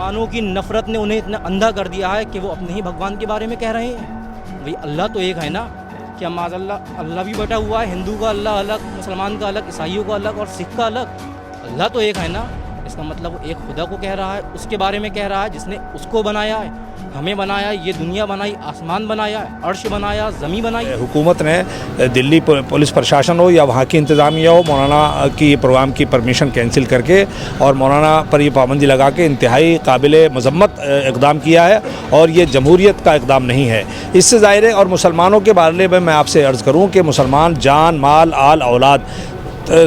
मुसलमानों की नफ़रत ने उन्हें इतना अंधा कर दिया है कि वो अपने ही भगवान के बारे में कह रहे हैं। भाई अल्लाह तो एक है ना, क्या माज़अल्लाह अल्लाह भी बटा हुआ है, हिंदू का अल्लाह अलग, मुसलमान का अलग, ईसाइयों का अलग और सिख का अलग। अल्लाह तो एक है ना, इसका मतलब वो एक खुदा को कह रहा है, उसके बारे में कह रहा है जिसने उसको बनाया है, हमें बनाया, ये दुनिया बनाई, आसमान बनाया, अर्श बनाया, ज़मीन बनाई। हुकूमत ने दिल्ली पुलिस प्रशासन हो या वहाँ की इंतज़ामिया हो, मौलाना की प्रोग्राम की परमिशन कैंसिल करके और मौलाना पर ये पाबंदी लगा के इंतहाई काबिल मज़म्मत इक़दाम किया है और ये जमहूरियत का इक़दाम नहीं है। इससे ज़ाहिर है और मुसलमानों के बारे में मैं आपसे अर्ज़ करूँ कि मुसलमान जान माल आल औलाद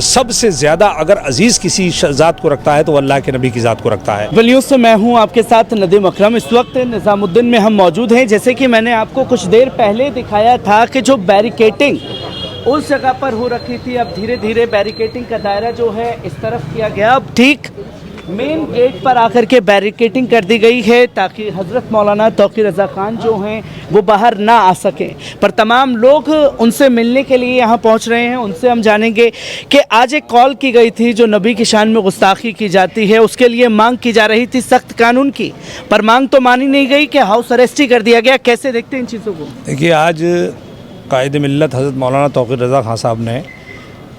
सबसे ज़्यादा अगर अजीज़ किसी ज़ात को रखता है तो अल्लाह के नबी की ज़ात को रखता है। न्यूज़ से मैं हूं आपके साथ नदीम अकरम। इस वक्त निज़ामुद्दीन में हम मौजूद हैं। जैसे कि मैंने आपको कुछ देर पहले दिखाया था कि जो बैरिकेटिंग उस जगह पर हो रखी थी, अब धीरे धीरे बैरिकेटिंग का दायरा जो है इस तरफ किया गया। अब ठीक मेन गेट पर आकर के बैरिकेटिंग कर दी गई है ताकि हज़रत मौलाना तौक़ी रज़ा ख़ान जो हैं वो बाहर ना आ सकें। पर तमाम लोग उनसे मिलने के लिए यहाँ पहुँच रहे हैं। उनसे हम जानेंगे कि आज एक कॉल की गई थी जो नबी की शान में गुस्ताखी की जाती है, उसके लिए मांग की जा रही थी सख्त कानून की, पर मांग तो मानी नहीं गई कि हाउस अरेस्ट ही कर दिया गया। कैसे देखते हैं इन चीज़ों को? देखिए, आज कायद मिल्लत हज़रत मौलाना तौक़ी रज़ा ख़ान साहब ने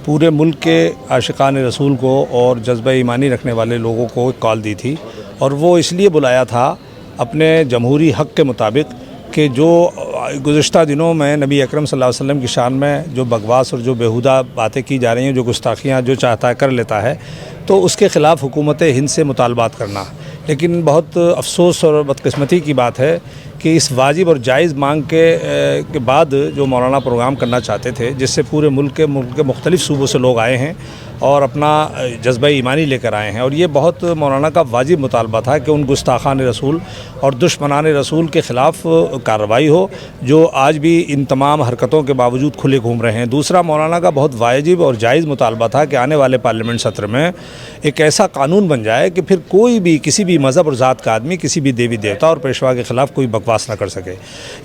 पूरे मुल्क के आशिकान रसूल को और जज्बा ईमानी रखने वाले लोगों को एक कॉल दी थी और वो इसलिए बुलाया था अपने जमहूरी हक़ के मुताबिक कि जो गुज़श्ता दिनों में नबी अकरम सल्लल्लाहु अलैहि वसल्लम की शान में जो बकवास और जो बेहुदा बातें की जा रही हैं, जो गुस्ताखियाँ जो चाहता है कर लेता है, तो उसके ख़िलाफ़ हुकूमत हिंद से मुतालबात करना। लेकिन बहुत अफसोस और बदकिस्मती की बात है कि इस वाजिब और जायज़ मांग के बाद जो मौलाना प्रोग्राम करना चाहते थे, जिससे पूरे मुल्क के मुख्तलिफ़ सूबों से लोग आए हैं और अपना जज्बा ईमानी लेकर आए हैं, और ये बहुत मौलाना का वाजिब मुतालबा था कि उन गुस्ताखान रसूल और दुश्मनान रसूल के ख़िलाफ़ कार्रवाई हो जो आज भी इन तमाम हरकतों के बावजूद खुले घूम रहे हैं। दूसरा, मौलाना का बहुत वाजिब और जायज़ मुतालबा था कि आने वाले पार्लियामेंट सत्र में एक ऐसा कानून बन जाए कि फिर कोई भी किसी भी मज़हब और ज़ात का आदमी किसी भी देवी देवता और पेशवा के ख़िलाफ़ कोई बकवास ना कर सके।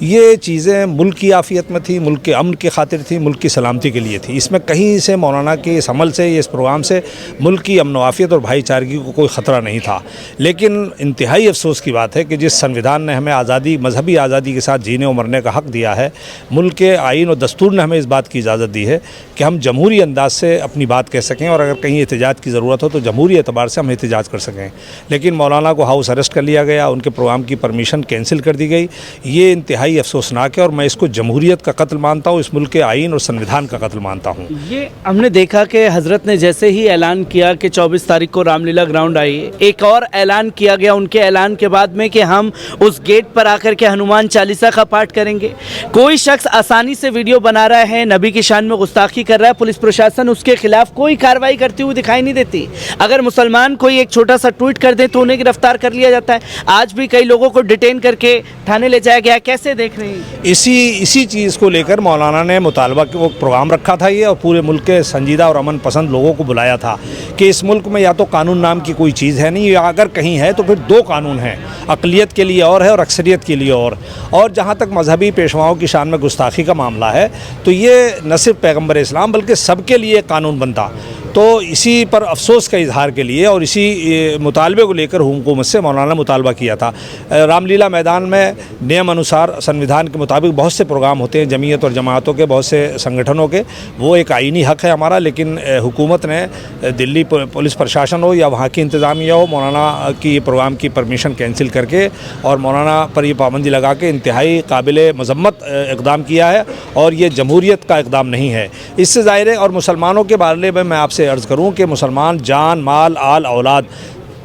ये चीज़ें मुल्क की आफ़ियत में थी, मुल्क के अमन की खातिर थी, मुल्क की सलामती के लिए थी। इसमें कहीं से मौलाना के इस अमल से, इस प्रोग्राम से मुल्क की अमन आफ़ियत और भाईचारगी को कोई ख़तरा नहीं था। लेकिन इंतहाई अफसोस की बात है कि जिस संविधान ने हमें आज़ादी, मजहबी आज़ादी के साथ जीने और मरने का हक़ दिया है, मुल्क के आइन और दस्तूर ने हमें इस बात की इजाज़त दी है कि हम जमहूरी अंदाज से अपनी बात कह सकें और अगर कहीं एहतजाज की ज़रूरत हो तो जमहूरी एतबार से हम एहतजाज कर सकें। लेकिन मौलाना को हाउस अरेस्ट कर लिया गया, उनके प्रोग्राम की परमिशन कैंसिल कर दी गई। ये इंतहाई अफसोसनाक है और मैं इसको जमहूरियत का कत्ल मानता हूँ, इस मुल्क के आइन और संविधान का कत्ल मानता हूँ। ये हमने देखा कि हज़रत ने जैसे ही ऐलान किया कि 24 तारीख को रामलीला ग्राउंड आई, एक और ऐलान किया गया उनके ऐलान के बाद में कि हम उस गेट पर आकर के हनुमान चालीसा का पाठ करेंगे। कोई शख्स आसानी से वीडियो बना रहा है, नबी की शान में गुस्ताखी कर रहा है, पुलिस प्रशासन उसके खिलाफ कोई कार्रवाई करती हुई दिखाई नहीं देती। अगर मुसलमान कोई एक छोटा सा ट्वीट कर दे तो उन्हें गिरफ्तार कर लिया जाता है। आज भी कई लोगों को डिटेन करके थाने ले जाया गया। कैसे देख रहे हैं? इसी चीज़ को लेकर मौलाना ने मुतालबा के वो प्रोग्राम रखा था ये, और पूरे मुल्क के संजीदा और अमन पसंद लोगों को बुलाया था कि इस मुल्क में या तो कानून नाम की कोई चीज़ है नहीं, या अगर कहीं है तो फिर दो कानून हैं, अक़लियत के लिए और है और अक्सरियत के लिए और जहाँ तक मजहबी पेशवाओं की शान में गुस्ताखी का मामला है तो ये न सिर्फ पैगम्बर इस्लाम बल्कि सबके लिए कानून बनता। तो इसी पर अफसोस का इजहार के लिए और इसी मुतालबे को लेकर हुकूमत से मौलाना मुतालबा किया था। रामलीला मैदान में नियम अनुसार संविधान के मुताबिक बहुत से प्रोग्राम होते हैं, जमीयत और जमातों के, बहुत से संगठनों के, वो एक आईनी हक़ है हमारा। लेकिन हुकूमत ने दिल्ली पुलिस प्रशासन हो या वहाँ की इंतज़ामिया हो, मौलाना की प्रोग्राम की परमिशन कैंसिल करके और मौलाना पर ये पाबंदी लगा के इंतहाई काबिल मज़म्मत इक़दाम किया है और ये जमहूरियत का इक़दाम नहीं है। इससे ज़ाहिर है और मुसलमानों के बारे में मैं आपसे अर्ज़ करूं कि मुसलमान जान माल आल औलाद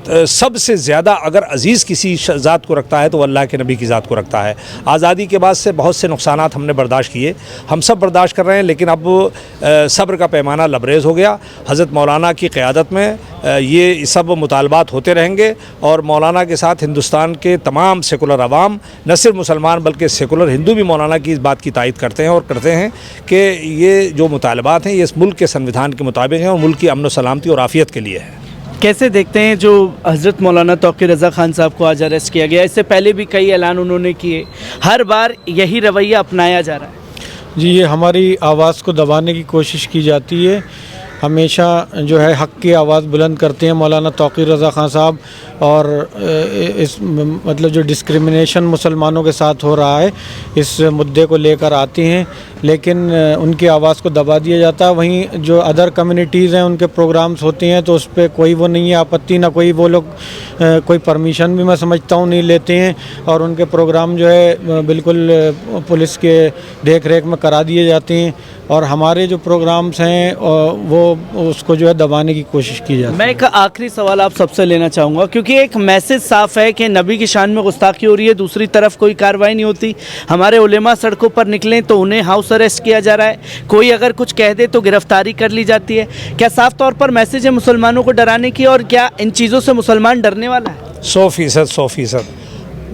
सबसे ज़्यादा अगर अजीज़ किसी ज़ात को रखता है तो अल्लाह के नबी की ज़ात को रखता है। आज़ादी के बाद से बहुत से नुकसानात हमने बर्दाश्त किए, हम सब बर्दाश्त कर रहे हैं, लेकिन अब सब्र का पैमाना लबरेज़ हो गया। हज़रत मौलाना की क़यादत में ये सब मुतालबात होते रहेंगे और मौलाना के साथ हिंदुस्तान के तमाम सेकुलर अवाम, न सिर्फ मुसलमान बल्कि सेकुलर हिंदू भी मौलाना की इस बात की तायद करते हैं और करते हैं कि ये जो मुतालबात हैं ये इस मुल्क के संविधान के मुताबिक हैं और मुल्क की अमन व सलामती और आफ़ियत के लिए है। कैसे देखते हैं जो हज़रत मौलाना तौक़ी रज़ा ख़ान साहब को आज अरेस्ट किया गया? इससे पहले भी कई ऐलान उन्होंने किए, हर बार यही रवैया अपनाया जा रहा है। जी, ये हमारी आवाज़ को दबाने की कोशिश की जाती है। हमेशा जो है हक़ की आवाज़ बुलंद करते हैं। मौलाना तौक़ीर रज़ा ख़ान साहब और इस मतलब जो डिस्क्रिमिनेशन मुसलमानों के साथ हो रहा है इस मुद्दे को लेकर आती हैं, लेकिन उनकी आवाज़ को दबा दिया जाता है। वहीं जो अदर कम्युनिटीज़ हैं उनके प्रोग्राम्स होते हैं तो उस पर कोई वो नहीं है आपत्ति, ना कोई वो लोग कोई परमिशन भी मैं समझता हूँ नहीं लेते हैं और उनके प्रोग्राम जो है बिल्कुल पुलिस के देख रेख में करा दिए जाते हैं और हमारे जो प्रोग्राम्स हैं वो उसको जो है दबाने की कोशिश की जाती है। मैं एक आखिरी सवाल आप सबसे लेना चाहूँगा, क्योंकि एक मैसेज साफ है कि नबी की शान में गुस्ताखी हो रही है, दूसरी तरफ कोई कार्रवाई नहीं होती। हमारे उलेमा सड़कों पर निकलें तो उन्हें हाउस अरेस्ट किया जा रहा है, कोई अगर कुछ कह दे तो गिरफ्तारी कर ली जाती है। क्या साफ तौर पर मैसेज है मुसलमानों को डराने की, और क्या इन चीज़ों से मुसलमान डरने वाला है? 100%।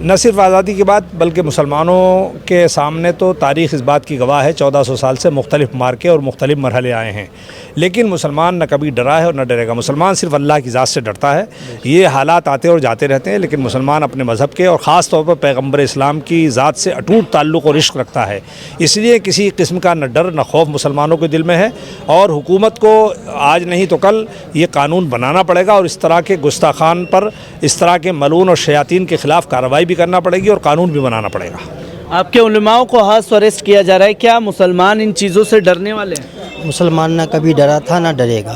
न सिर्फ आज़ादी की बात बल्कि मुसलमानों के सामने तो तारीख़ इस बात की गवाह है 1400 साल से मुख्तलिफ़ मार्के और मुख्तलिफ़ मरहले आए हैं, लेकिन मुसलमान न कभी डरा है और न डरेगा। मुसलमान सिर्फ अल्लाह की ज़ात से डरता है। ये हालात आते और जाते रहते हैं, लेकिन मुसलमान अपने मज़हब के और ख़ास तौर पर पैगम्बर इस्लाम की ज़ात से अटूट ताल्लुक़ और इश्क़ रखता है। इसलिए किसी किस्म का न डर न खौफ मुसलमानों के दिल में है और हुकूमत को आज नहीं तो कल ये कानून बनाना पड़ेगा और इस तरह के गुस्ताखान पर, इस तरह के मलून और शयातीन के ख़िलाफ़ कार्रवाई भी करना पड़ेगी और कानून भी बनाना पड़ेगा। आपके उलमाओं को हाउस अरेस्ट किया जा रहा है, क्या मुसलमान इन चीज़ों से डरने वाले हैं? मुसलमान ना कभी डरा था ना डरेगा।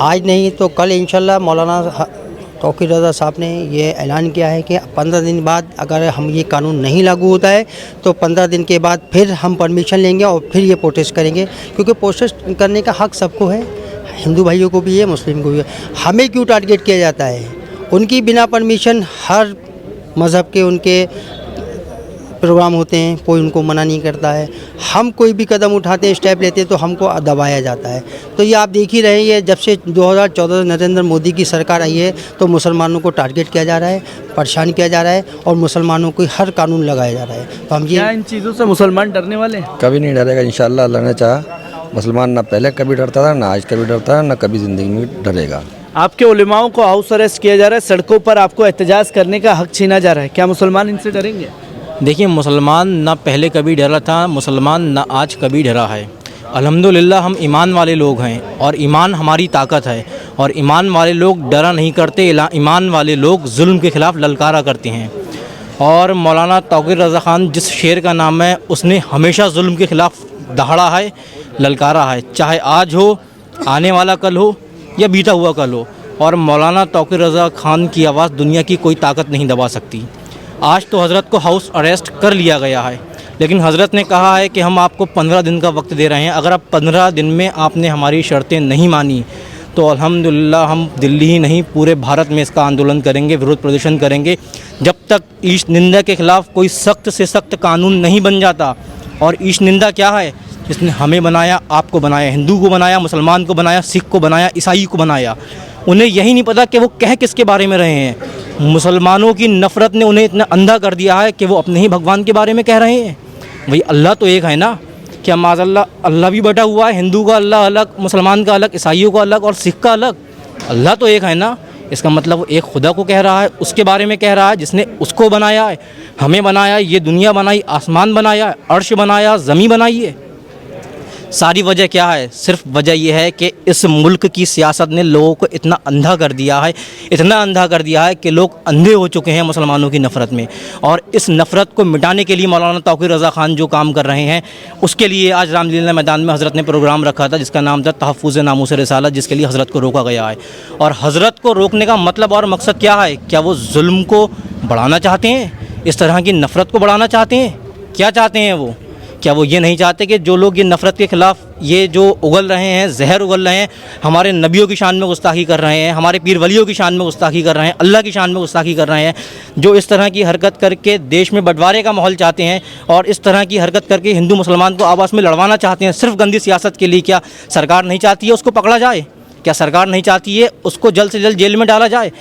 आज नहीं तो कल इंशाल्लाह मौलाना तौक़ीर रज़ा साहब ने ये ऐलान किया है कि 15 दिन बाद अगर हम ये कानून नहीं लागू होता है तो 15 दिन के बाद फिर हम परमिशन लेंगे और फिर ये प्रोटेस्ट करेंगे, क्योंकि प्रोटेस्ट करने का हक़ सबको है, हिंदू भाइयों को भी है, मुस्लिम को भी है। हमें क्यों टारगेट किया जाता है? उनकी बिना परमिशन हर मज़हब के उनके प्रोग्राम होते हैं, कोई उनको मना नहीं करता है। हम कोई भी कदम उठाते हैं, स्टेप लेते हैं तो हमको दबाया जाता है। तो ये आप देख ही रहे हैं, जब से 2014 नरेंद्र मोदी की सरकार आई है तो मुसलमानों को टारगेट किया जा रहा है, परेशान किया जा रहा है और मुसलमानों को हर कानून लगाया जा रहा है। तो हम क्या इन चीज़ों से मुसलमान डरने वाले हैं? कभी नहीं डरेगा इंशाअल्लाह। अल्लाह ने चाहा। मुसलमान ना पहले कभी डरता था, ना आज कभी डरता है, ना कभी ज़िंदगी में डरेगा। आपके उलेमाओं को हाउस अरेस्ट किया जा रहा है, सड़कों पर आपको एहतजाज करने का हक़ छीना जा रहा है, क्या मुसलमान इनसे डरेंगे? देखिए, मुसलमान ना पहले कभी डरा था, मुसलमान ना आज कभी डरा है। अल्हम्दुलिल्लाह हम ईमान वाले लोग हैं और ईमान हमारी ताकत है और ईमान वाले लोग डरा नहीं करते, ईमान वाले लोग जुल्म के ख़िलाफ़ ललकारा करते हैं। और मौलाना तौक़ीर रज़ा ख़ान जिस शेर का नाम है, उसने हमेशा जुल्म के ख़िलाफ़ दहाड़ा है, ललकारा है, चाहे आज हो, आने वाला कल हो या बीता हुआ कल हो। और मौलाना तौक़ीर रज़ा ख़ान की आवाज़ दुनिया की कोई ताकत नहीं दबा सकती। आज तो हज़रत को हाउस अरेस्ट कर लिया गया है, लेकिन हज़रत ने कहा है कि हम आपको 15 दिन का वक्त दे रहे हैं। अगर आप 15 दिन में आपने हमारी शर्तें नहीं मानी तो अल्हम्दुलिल्लाह हम दिल्ली ही नहीं पूरे भारत में इसका आंदोलन करेंगे, विरोध प्रदर्शन करेंगे, जब तक ईश निंदा के ख़िलाफ़ कोई सख्त से सख्त कानून नहीं बन जाता। और ईश निंदा क्या है? जिसने हमें बनाया, आपको बनाया, हिंदू को बनाया, मुसलमान को बनाया, सिख को बनाया, ईसाई को बनाया। उन्हें यही नहीं पता कि वो कह किसके बारे में रहे हैं। मुसलमानों की नफ़रत ने उन्हें इतना अंधा कर दिया है कि वो अपने ही भगवान के बारे में कह रहे हैं। भाई अल्लाह तो एक है ना, क्या माज़अल्लाह अल्लाह भी बटा हुआ है? हिंदू का अल्लाह अलग, मुसलमान का अलग, ईसाइयों का अलग और सिख का अलग। अल्लाह तो एक है ना। इसका मतलब वो एक खुदा को कह रहा है, उसके बारे में कह रहा है जिसने उसको बनाया है, हमें बनाया, ये दुनिया बनाई, आसमान बनाया, अर्श बनाया, ज़मीन बनाई है। सारी वजह क्या है? सिर्फ वजह यह है कि इस मुल्क की सियासत ने लोगों को इतना अंधा कर दिया है, इतना अंधा कर दिया है कि लोग अंधे हो चुके हैं मुसलमानों की नफ़रत में। और इस नफ़रत को मिटाने के लिए मौलाना तौक़ीर रज़ा ख़ान जो काम कर रहे हैं, उसके लिए आज रामलीला मैदान में हज़रत ने प्रोग्राम रखा था जिसका नाम था तहफ़्फ़ुज़ नामूस रिसालत, जिसके लिए हज़रत को रोका गया है। और हज़रत को रोकने का मतलब और मकसद क्या है? क्या वो जुल्म को बढ़ाना चाहते हैं? इस तरह की नफ़रत को बढ़ाना चाहते हैं? क्या चाहते हैं वो? क्या वो ये नहीं चाहते कि जो लोग ये नफ़रत के ख़िलाफ़ ये जो उगल रहे हैं, जहर उगल रहे हैं, हमारे नबियों की शान में गुस्ताखी कर रहे हैं, हमारे पीर वलियों की शान में गुस्ताखी कर रहे हैं, अल्लाह की शान में गुस्ताखी कर रहे हैं, जो इस तरह की हरकत करके देश में बंटवारे का माहौल चाहते हैं और इस तरह की हरकत करके हिंदू मुसलमान को आपस में लड़वाना चाहते हैं सिर्फ गंदी सियासत के लिए? क्या सरकार नहीं चाहती है उसको पकड़ा जाए? क्या सरकार नहीं चाहती है उसको जल्द से जल्द जेल में डाला जाए?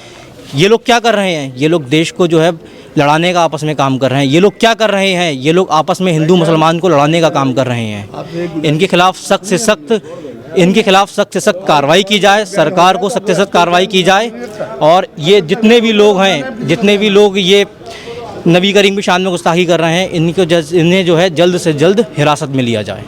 ये लोग क्या कर रहे हैं? ये लोग देश को जो है लड़ाने का आपस में काम कर रहे हैं। ये लोग क्या कर रहे हैं? ये लोग आपस में हिंदू मुसलमान को लड़ाने का काम कर रहे हैं। इनके खिलाफ सख्त से सख्त कार्रवाई की जाए, सरकार को सख्त से सख्त कार्रवाई की जाए। और ये जितने भी लोग हैं, जितने भी लोग ये नबी करीम की शान में गुस्ताखी कर रहे हैं, इन्हें जो है जल्द से जल्द हिरासत में लिया जाए।